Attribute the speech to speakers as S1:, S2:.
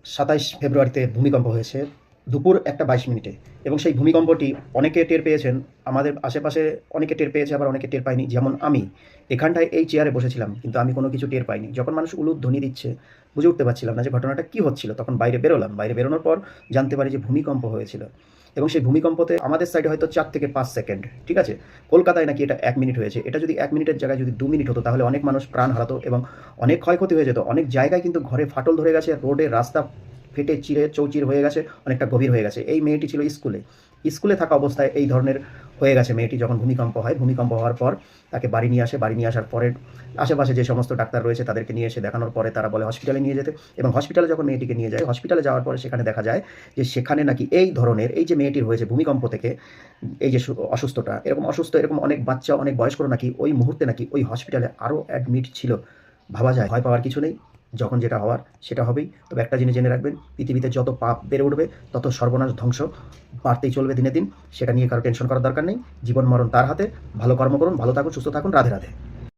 S1: ২৭ ফেব্রুয়ারিতে ভূমিকম্প হয়েছে দুপুর ১:২২ এবং সেই ভূমিকম্পটি অনেকে টের পেয়েছেন। আমাদের আশেপাশে অনেকে টের পেয়েছে, আবার অনেকে টের পায়নি। যেমন আমি এখানটায় এই চেয়ারে বসেছিলাম, কিন্তু আমি কোনো কিছু টের পাইনি। যখন মানুষ উলুধ্বনি দিচ্ছে, বুঝে উঠতে পারছিলাম না যে ঘটনাটা কী হচ্ছিল। তখন বাইরে বেরোলাম। বাইরে বেরোনোর পর জানতে পারি যে ভূমিকম্প হয়েছিল, এবং সেই ভূমিকম্পতে আমাদের সাইডে হয়তো ৪ থেকে ৫ সেকেন্ড, ঠিক আছে? কলকাতায় নাকি এটা ১ মিনিট হয়েছে। এটা যদি ১ মিনিটের জায়গায় যদি ২ মিনিট হতো, তাহলে অনেক মানুষ প্রাণ হারাতো এবং অনেক ক্ষয়ক্ষতি হয়ে যেত। অনেক জায়গায় কিন্তু ঘরে ফাটল ধরে গেছে, রোডে রাস্তা ফেটে চিরে চৌচির হয়ে গেছে, অনেকটা গভীর হয়ে গেছে। এই মেয়েটি ছিল স্কুলে। স্কুলে থাকা অবস্থায় এই ধরনের হয়ে গেছে মেয়েটি। যখন ভূমিকম্প হয়, ভূমিকম্প হওয়ার পর তাকে বাড়ি নিয়ে আসে। বাড়ি নিয়ে আসার পরে আশেপাশে যে সমস্ত ডাক্তার রয়েছে তাদেরকে নিয়ে এসে দেখানোর পরে তারা বলে হসপিটালে নিয়ে যেতে, এবং হসপিটালে যখন মেয়েটিকে নিয়ে যায়, হসপিটালে যাওয়ার পরে সেখানে দেখা যায় যে সেখানে নাকি এই ধরনের, এই যে মেয়েটির হয়েছে ভূমিকম্প থেকে এই যে অসুস্থটা, এরকম অসুস্থ এরকম অনেক বাচ্চা, অনেক বয়স্করা নাকি ওই মুহূর্তে নাকি ওই হসপিটালে আরও অ্যাডমিট ছিল। ভাবা যায়, ভয় পাওয়ার কিছু নেই। যখন যেটা হওয়ার সেটা হবেই। তবে একটা জিনিস জেনে রাখবেন, পৃথিবীতে যত পাপ বেড়ে উঠবে তত সর্বনাশ ধ্বংস বাড়তেই চলবে দিনে দিন। সেটা নিয়ে কারো টেনশন করার দরকার নেই। জীবন মরণ তার হাতে। ভালো কর্ম করুন, ভালো থাকুন, সুস্থ থাকুন। রাধে রাধে।